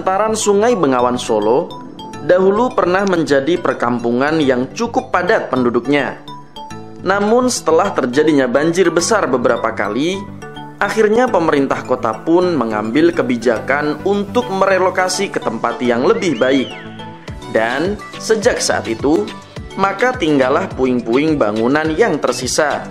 Seputaran Sungai Bengawan Solo dahulu pernah menjadi perkampungan yang cukup padat penduduknya. Namun setelah terjadinya banjir besar beberapa kali, akhirnya pemerintah kota pun mengambil kebijakan untuk merelokasi ke tempat yang lebih baik. Dan sejak saat itu, maka tinggallah puing-puing bangunan yang tersisa.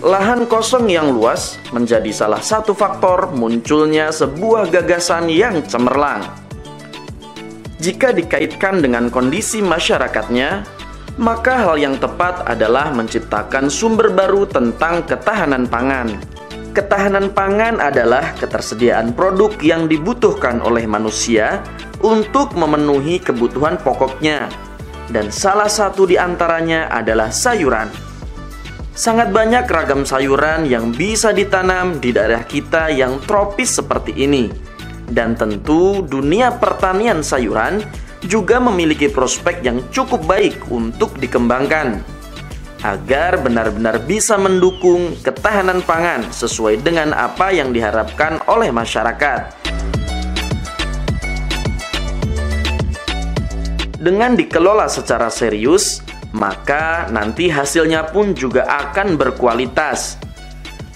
Lahan kosong yang luas menjadi salah satu faktor munculnya sebuah gagasan yang cemerlang. Jika dikaitkan dengan kondisi masyarakatnya, maka hal yang tepat adalah menciptakan sumber baru tentang ketahanan pangan. Ketahanan pangan adalah ketersediaan produk yang dibutuhkan oleh manusia untuk memenuhi kebutuhan pokoknya, dan salah satu di antaranya adalah sayuran. Sangat banyak ragam sayuran yang bisa ditanam di daerah kita yang tropis seperti ini. Dan tentu dunia pertanian sayuran juga memiliki prospek yang cukup baik untuk dikembangkan, agar benar-benar bisa mendukung ketahanan pangan sesuai dengan apa yang diharapkan oleh masyarakat. Dengan dikelola secara serius, maka nanti hasilnya pun juga akan berkualitas.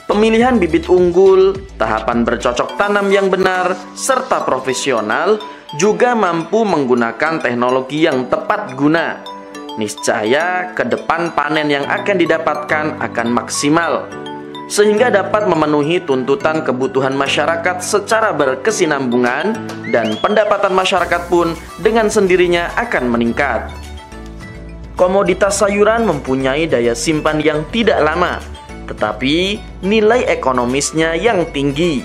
Pemilihan bibit unggul, tahapan bercocok tanam yang benar, serta profesional juga mampu menggunakan teknologi yang tepat guna. Niscaya ke depan panen yang akan didapatkan akan maksimal, sehingga dapat memenuhi tuntutan kebutuhan masyarakat secara berkesinambungan, dan pendapatan masyarakat pun dengan sendirinya akan meningkat. Komoditas sayuran mempunyai daya simpan yang tidak lama, tetapi nilai ekonomisnya yang tinggi.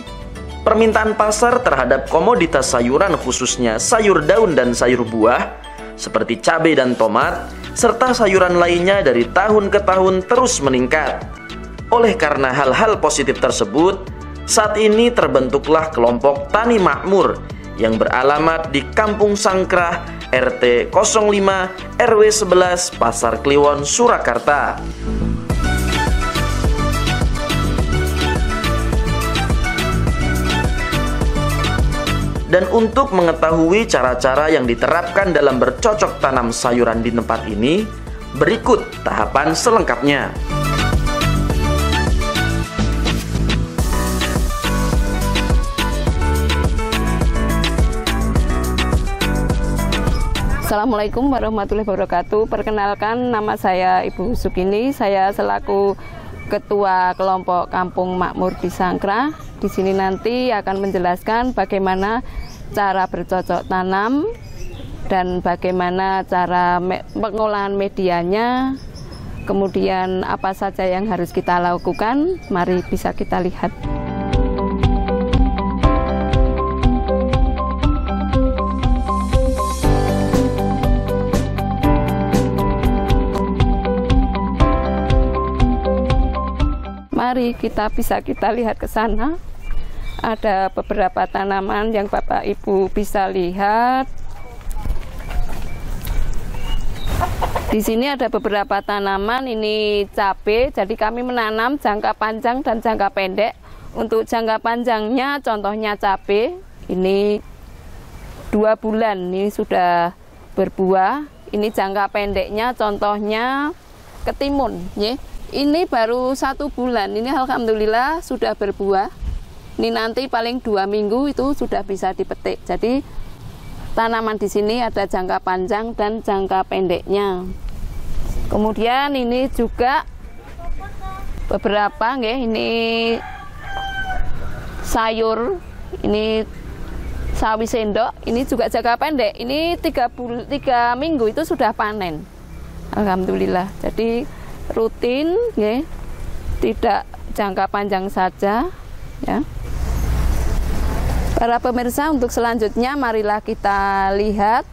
Permintaan pasar terhadap komoditas sayuran, khususnya sayur daun dan sayur buah, seperti cabai dan tomat, serta sayuran lainnya dari tahun ke tahun terus meningkat. Oleh karena hal-hal positif tersebut, saat ini terbentuklah kelompok Tani Makmur yang beralamat di Kampung Sangkrah, RT 05 RW 11 Pasar Kliwon, Surakarta. Dan untuk mengetahui cara-cara yang diterapkan dalam bercocok tanam sayuran di tempat ini, berikut tahapan selengkapnya. Assalamualaikum warahmatullahi wabarakatuh. Perkenalkan, nama saya Ibu Sukini. Saya selaku Ketua Kelompok Kampung Makmur di Sangkrah. Di sini nanti akan menjelaskan bagaimana cara bercocok tanam dan bagaimana cara pengolahan medianya. Kemudian apa saja yang harus kita lakukan. Mari bisa kita lihat. Mari bisa kita lihat ke sana. Ada beberapa tanaman yang Bapak Ibu bisa lihat. Di sini ada beberapa tanaman, ini cabai. Jadi kami menanam jangka panjang dan jangka pendek. Untuk jangka panjangnya contohnya cabai. Ini 2 bulan ini sudah berbuah. Ini jangka pendeknya contohnya ketimun, ya. Ini baru 1 bulan, ini alhamdulillah sudah berbuah. Ini nanti paling 2 minggu itu sudah bisa dipetik. Jadi tanaman di sini ada jangka panjang dan jangka pendeknya. Kemudian ini juga beberapa, ini sayur, ini sawi sendok, ini juga jangka pendek. Ini 3 minggu itu sudah panen, alhamdulillah. Jadi rutin, ya, tidak jangka panjang saja, ya. Para pemirsa, untuk selanjutnya marilah kita lihat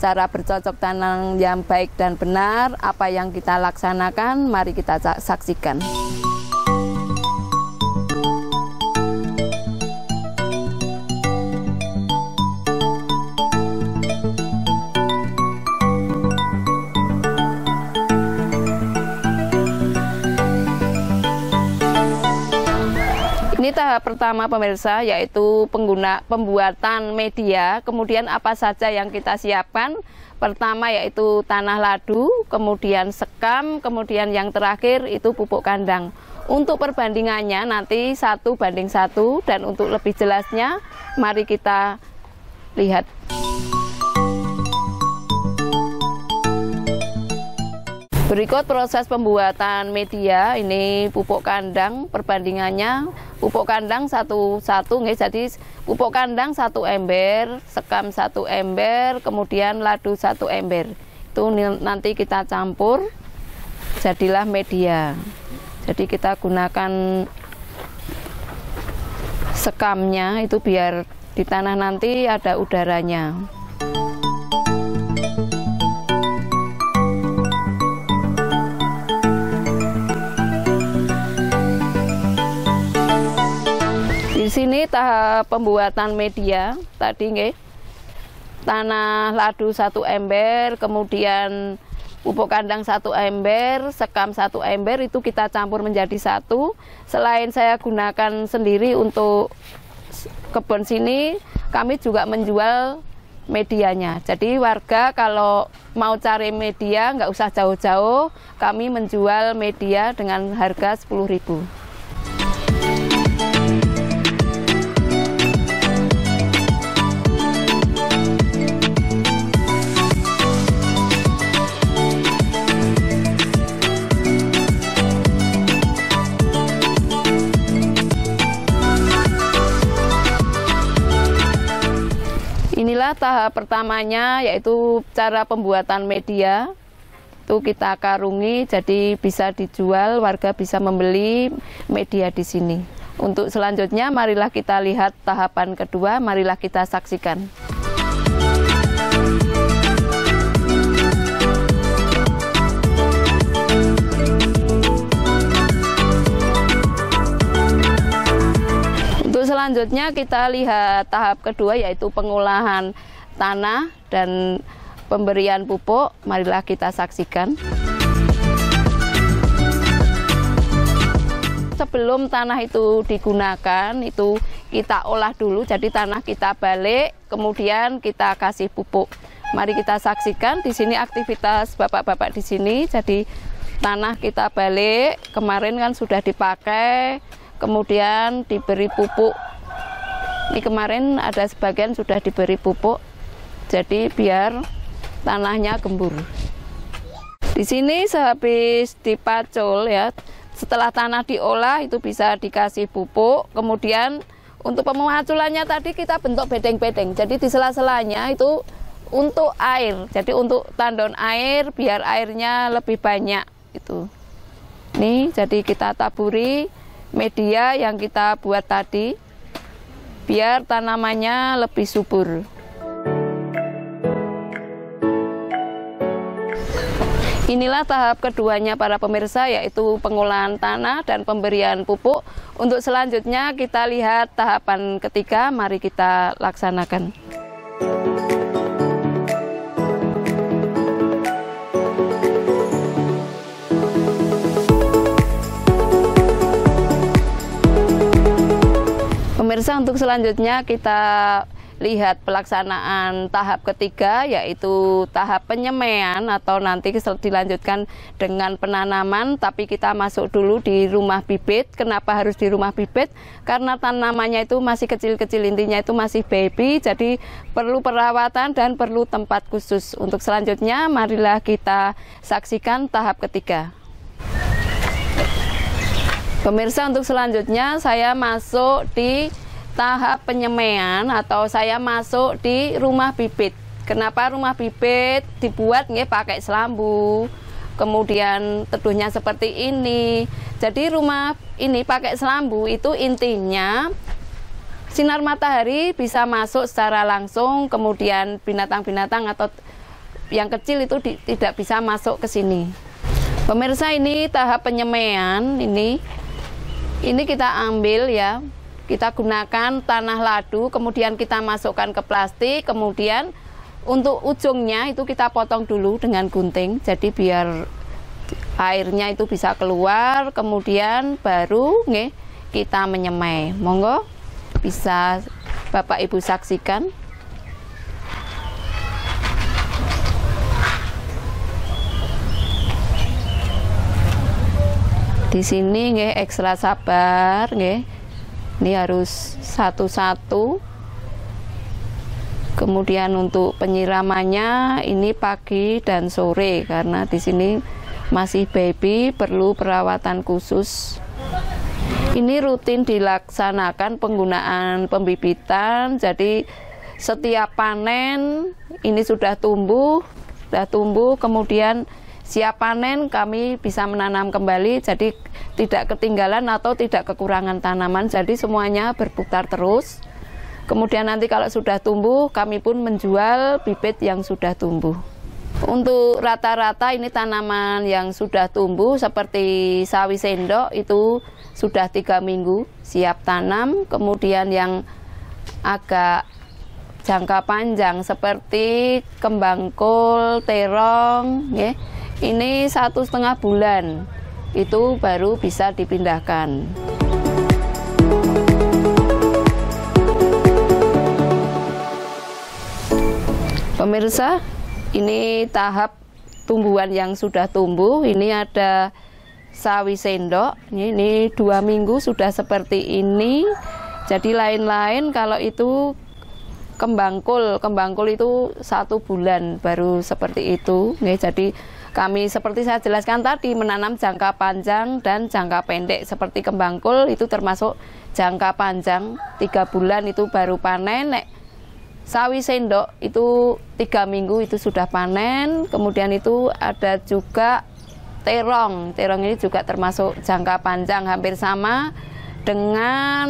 cara bercocok tanam yang baik dan benar. Apa yang kita laksanakan, mari kita saksikan. Ini tahap pertama pemirsa, yaitu pembuatan media. Kemudian apa saja yang kita siapkan? Pertama yaitu tanah ladu, kemudian sekam, kemudian yang terakhir itu pupuk kandang. Untuk perbandingannya nanti 1:1, dan untuk lebih jelasnya mari kita lihat. Berikut proses pembuatan media. Ini pupuk kandang, perbandingannya pupuk kandang 1:1 nggih. Jadi pupuk kandang 1 ember, sekam 1 ember, kemudian ladu 1 ember. Itu nanti kita campur, jadilah media. Jadi kita gunakan sekamnya itu biar di tanah nanti ada udaranya. Di sini tahap pembuatan media tadi nggih. Tanah ladu 1 ember, kemudian pupuk kandang 1 ember, sekam 1 ember, itu kita campur menjadi 1. Selain saya gunakan sendiri untuk kebun sini, kami juga menjual medianya. Jadi warga kalau mau cari media nggak usah jauh-jauh, kami menjual media dengan harga 10.000. Inilah tahap pertamanya, yaitu cara pembuatan media. Itu kita karungi, jadi bisa dijual, warga bisa membeli media di sini. Untuk selanjutnya, marilah kita lihat tahapan kedua, marilah kita saksikan. Selanjutnya kita lihat tahap kedua, yaitu pengolahan tanah dan pemberian pupuk. Marilah kita saksikan. Sebelum tanah itu digunakan, itu kita olah dulu. Jadi tanah kita balik, kemudian kita kasih pupuk. Mari kita saksikan di sini aktivitas bapak-bapak di sini. Jadi tanah kita balik, kemarin kan sudah dipakai, kemudian diberi pupuk. Ini kemarin ada sebagian sudah diberi pupuk, jadi biar tanahnya gembur. Di sini sehabis dipacul ya, setelah tanah diolah itu bisa dikasih pupuk. Kemudian untuk pemaculannya tadi kita bentuk bedeng-bedeng. Jadi di sela-selanya itu untuk air. Jadi untuk tandon air biar airnya lebih banyak itu. Nih, jadi kita taburi media yang kita buat tadi biar tanamannya lebih subur. Inilah tahap keduanya para pemirsa, yaitu pengolahan tanah dan pemberian pupuk. Untuk selanjutnya kita lihat tahapan ketiga, mari kita laksanakan. Pemirsa, untuk selanjutnya kita lihat pelaksanaan tahap ketiga, yaitu tahap penyemaian atau nanti dilanjutkan dengan penanaman, tapi kita masuk dulu di rumah bibit. Kenapa harus di rumah bibit? Karena tanamannya itu masih kecil-kecil, intinya itu masih baby, jadi perlu perawatan dan perlu tempat khusus. Untuk selanjutnya marilah kita saksikan tahap ketiga. Pemirsa, untuk selanjutnya saya masuk di tahap penyemaian atau saya masuk di rumah bibit. Kenapa rumah bibit dibuat nggih pakai selambu, kemudian teduhnya seperti ini. Jadi rumah ini pakai selambu itu intinya sinar matahari bisa masuk secara langsung, kemudian binatang-binatang atau yang kecil itu tidak bisa masuk ke sini. Pemirsa, ini tahap penyemaian ini kita ambil ya, kita gunakan tanah ladu, kemudian kita masukkan ke plastik, kemudian untuk ujungnya itu kita potong dulu dengan gunting, jadi biar airnya itu bisa keluar, kemudian baru kita menyemai. Monggo bisa Bapak Ibu saksikan. Di sini nggih ekstra sabar nggih. Ini harus satu-satu. Kemudian untuk penyiramannya ini pagi dan sore karena di sini masih baby, perlu perawatan khusus. Ini rutin dilaksanakan penggunaan pembibitan. Jadi setiap panen ini sudah tumbuh, kemudian siap panen kami bisa menanam kembali. Jadi tidak ketinggalan atau tidak kekurangan tanaman. Jadi semuanya berputar terus. Kemudian nanti kalau sudah tumbuh, kami pun menjual bibit yang sudah tumbuh. Untuk rata-rata ini tanaman yang sudah tumbuh seperti sawi sendok itu sudah 3 minggu siap tanam. Kemudian yang agak jangka panjang seperti kembang kol, terong, ya, ini 1,5 bulan itu baru bisa dipindahkan. Pemirsa, ini tahap tumbuhan yang sudah tumbuh. Ini ada sawi sendok. Ini 2 minggu sudah seperti ini. Jadi lain-lain kalau itu kembang kol itu 1 bulan baru seperti itu. Jadi kami seperti saya jelaskan tadi menanam jangka panjang dan jangka pendek. Seperti kembang kol itu termasuk jangka panjang, 3 bulan itu baru panen. Sawi sendok itu 3 minggu itu sudah panen. Kemudian itu ada juga terong. Terong ini juga termasuk jangka panjang, hampir sama dengan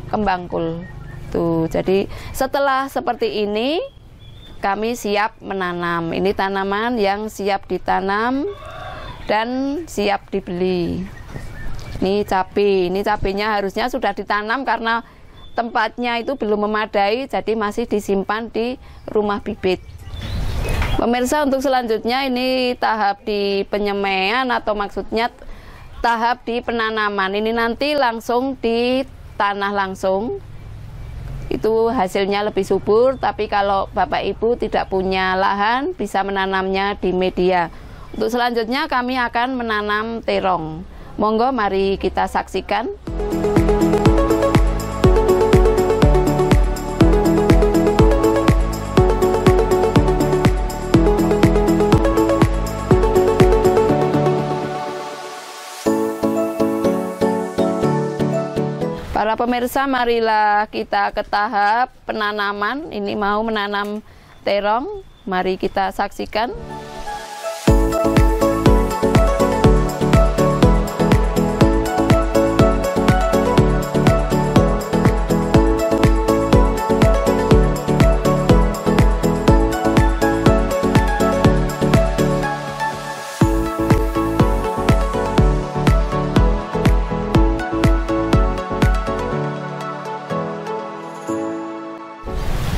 kembang kol. Tuh, jadi setelah seperti ini kami siap menanam. Ini tanaman yang siap ditanam dan siap dibeli. Ini cabai. Ini cabainya harusnya sudah ditanam karena tempatnya itu belum memadai, jadi masih disimpan di rumah bibit. Pemirsa, untuk selanjutnya ini tahap di penyemaian atau maksudnya tahap di penanaman. Ini nanti langsung di tanah langsung. Itu hasilnya lebih subur, tapi kalau Bapak Ibu tidak punya lahan bisa menanamnya di media. Untuk selanjutnya kami akan menanam terong. Monggo mari kita saksikan. Para pemirsa, marilah kita ke tahap penanaman. Ini mau menanam terong, mari kita saksikan.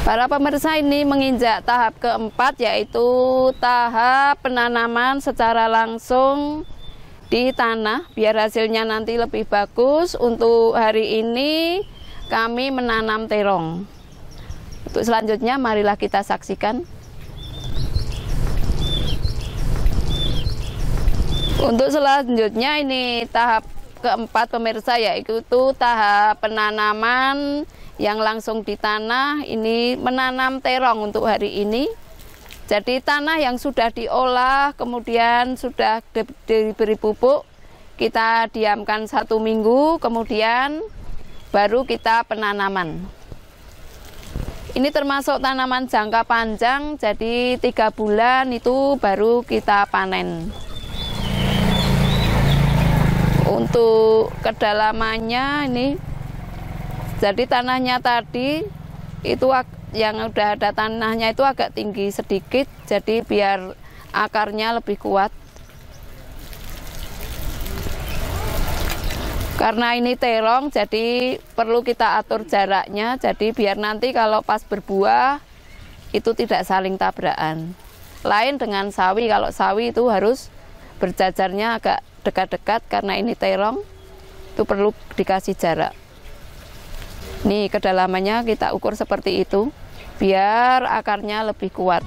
Para pemirsa, ini menginjak tahap keempat, yaitu tahap penanaman secara langsung di tanah biar hasilnya nanti lebih bagus. Untuk hari ini kami menanam terong. Untuk selanjutnya marilah kita saksikan. Untuk selanjutnya ini tahap keempat pemirsa, yaitu tahap penanaman yang langsung di tanah. Ini menanam terong untuk hari ini. Jadi tanah yang sudah diolah kemudian sudah diberi pupuk, kita diamkan 1 minggu, kemudian baru kita penanaman. Ini termasuk tanaman jangka panjang, jadi 3 bulan itu baru kita panen. Untuk kedalamannya ini, jadi tanahnya tadi itu yang udah ada tanahnya itu agak tinggi sedikit, jadi biar akarnya lebih kuat. Karena ini terong, jadi perlu kita atur jaraknya, jadi biar nanti kalau pas berbuah itu tidak saling tabrakan. Lain dengan sawi, kalau sawi itu harus berjajarnya agak dekat-dekat karena ini terong. itu perlu dikasih jarak. Nih kedalamannya kita ukur seperti itu biar akarnya lebih kuat.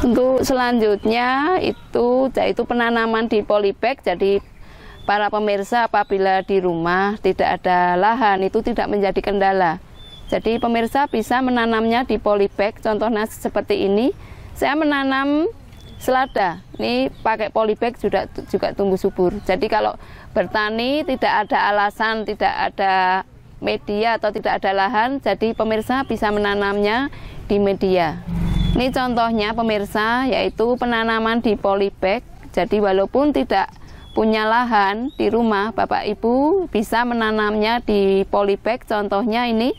Untuk selanjutnya yaitu penanaman di polybag. Jadi para pemirsa apabila di rumah tidak ada lahan itu tidak menjadi kendala. Jadi pemirsa bisa menanamnya di polybag. Contohnya seperti ini. Saya menanam selada. Ini pakai polybag juga tumbuh subur. Jadi kalau bertani tidak ada alasan, tidak ada media atau tidak ada lahan, jadi pemirsa bisa menanamnya di media. Ini contohnya pemirsa, yaitu penanaman di polybag. Jadi walaupun tidak punya lahan di rumah, Bapak Ibu bisa menanamnya di polybag. Contohnya ini,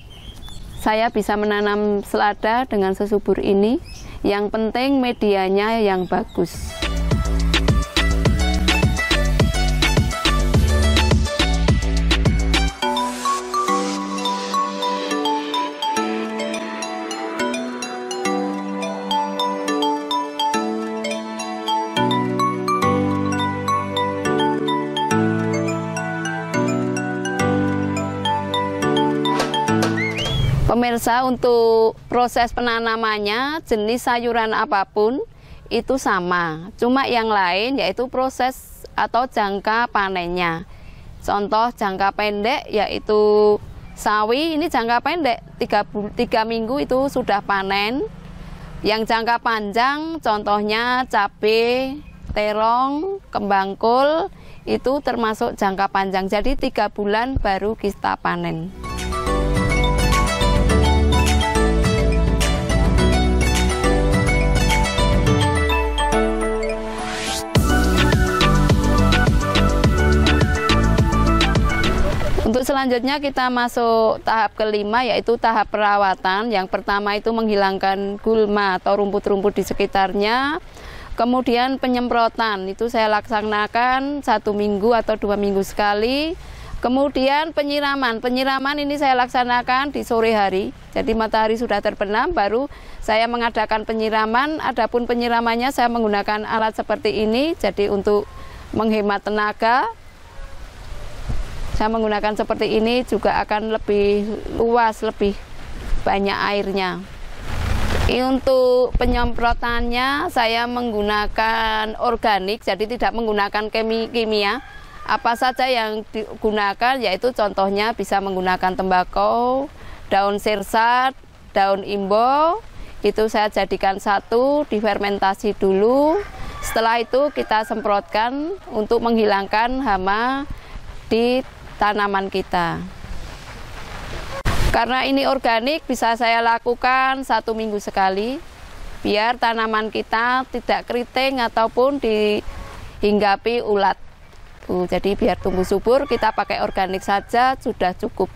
saya bisa menanam selada dengan sesubur ini. Yang penting medianya yang bagus. Pemirsa, untuk proses penanamannya, jenis sayuran apapun itu sama. Cuma yang lain yaitu proses atau jangka panennya. Contoh jangka pendek yaitu sawi, ini jangka pendek 3 minggu itu sudah panen. Yang jangka panjang contohnya cabai, terong, kembang kol, itu termasuk jangka panjang. Jadi 3 bulan baru kita panen. Untuk selanjutnya kita masuk tahap kelima, yaitu tahap perawatan. Yang pertama itu menghilangkan gulma atau rumput-rumput di sekitarnya. Kemudian penyemprotan, itu saya laksanakan 1 minggu atau 2 minggu sekali. Kemudian penyiraman ini saya laksanakan di sore hari. Jadi matahari sudah terbenam baru saya mengadakan penyiraman. Adapun penyiramannya saya menggunakan alat seperti ini. Jadi untuk menghemat tenaga, saya menggunakan seperti ini juga akan lebih luas, lebih banyak airnya. Untuk penyemprotannya saya menggunakan organik, jadi tidak menggunakan kimia. Apa saja yang digunakan, yaitu contohnya bisa menggunakan tembakau, daun sirsat, daun imbo. Itu saya jadikan satu, difermentasi dulu. Setelah itu kita semprotkan untuk menghilangkan hama di tanaman kita. Karena ini organik, bisa saya lakukan 1 minggu sekali biar tanaman kita tidak keriting ataupun dihinggapi ulat. Jadi biar tumbuh subur kita pakai organik saja sudah cukup.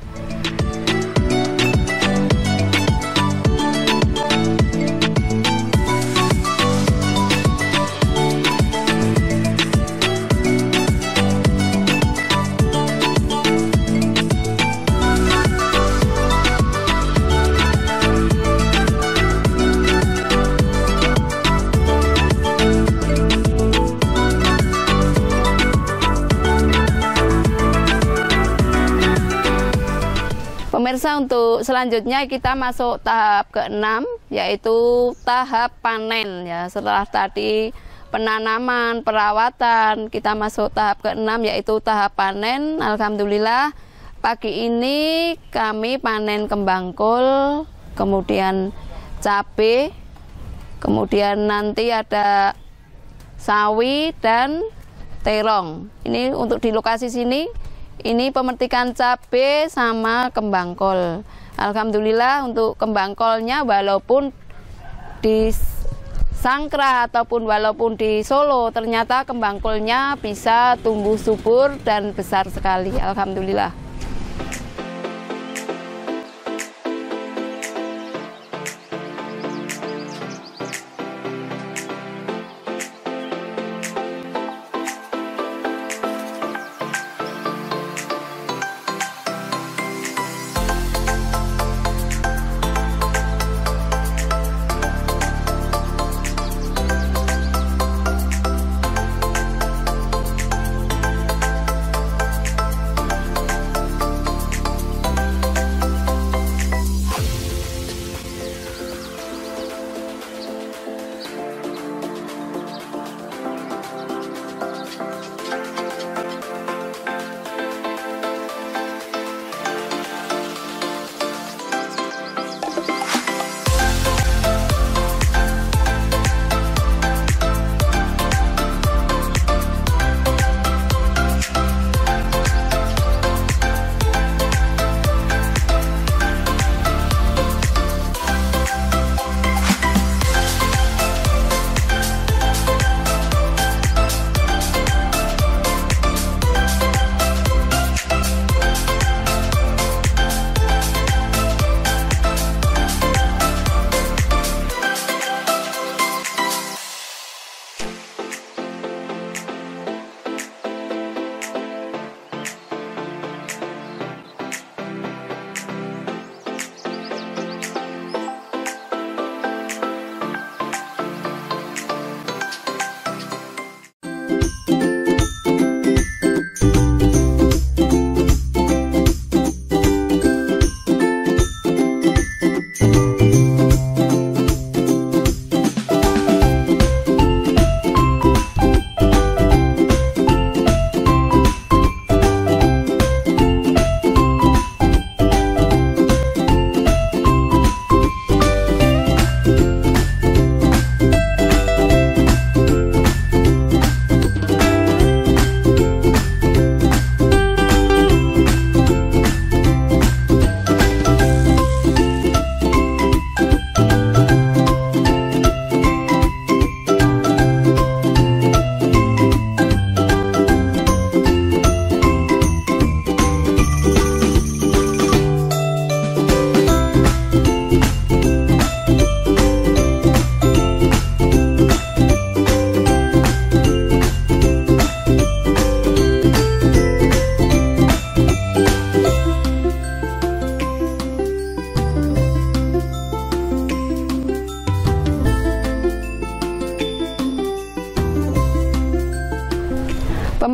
Pemirsa, untuk selanjutnya kita masuk tahap ke-6, yaitu tahap panen ya. Setelah tadi penanaman, perawatan, kita masuk tahap ke-6 yaitu tahap panen. Alhamdulillah pagi ini kami panen kembang kol, kemudian cabai, kemudian nanti ada sawi dan terong. Ini untuk di lokasi sini. Ini pemetikan cabai sama kembang kol. Alhamdulillah untuk kembang kolnya walaupun di Sangkrah ataupun walaupun di Solo, ternyata kembang kolnya bisa tumbuh subur dan besar sekali. Alhamdulillah.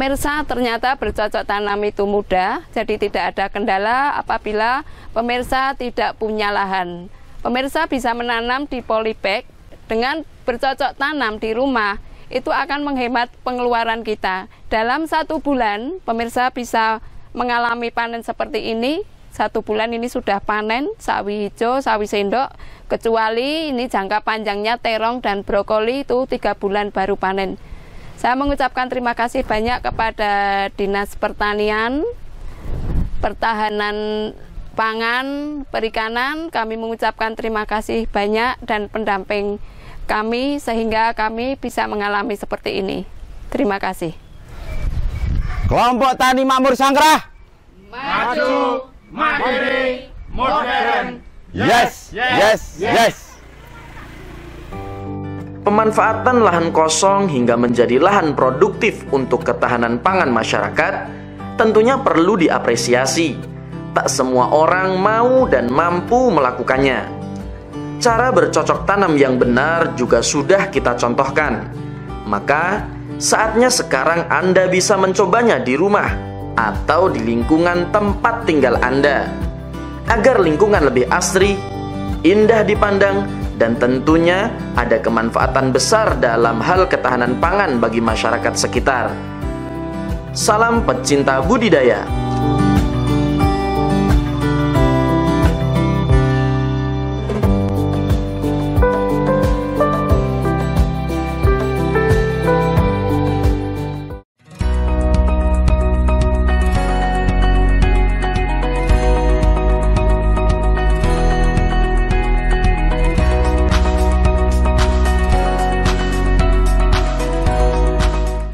Pemirsa, ternyata bercocok tanam itu mudah, jadi tidak ada kendala apabila pemirsa tidak punya lahan. Pemirsa bisa menanam di polybag. Dengan bercocok tanam di rumah, itu akan menghemat pengeluaran kita. Dalam 1 bulan, pemirsa bisa mengalami panen seperti ini. 1 bulan ini sudah panen sawi hijau, sawi sendok, kecuali ini jangka panjangnya terong dan brokoli itu 3 bulan baru panen. Saya mengucapkan terima kasih banyak kepada Dinas Pertanian, Pertahanan Pangan, Perikanan. Kami mengucapkan terima kasih banyak dan pendamping kami sehingga kami bisa mengalami seperti ini. Terima kasih. Kelompok Tani Makmur Sangkrah. Maju, mandiri, modern. Yes, yes, yes. Pemanfaatan lahan kosong hingga menjadi lahan produktif untuk ketahanan pangan masyarakat tentunya perlu diapresiasi. Tak semua orang mau dan mampu melakukannya. Cara bercocok tanam yang benar juga sudah kita contohkan. Maka, saatnya sekarang Anda bisa mencobanya di rumah atau di lingkungan tempat tinggal Anda. Agar lingkungan lebih asri, indah dipandang, dan tentunya ada kemanfaatan besar dalam hal ketahanan pangan bagi masyarakat sekitar. Salam pecinta budidaya.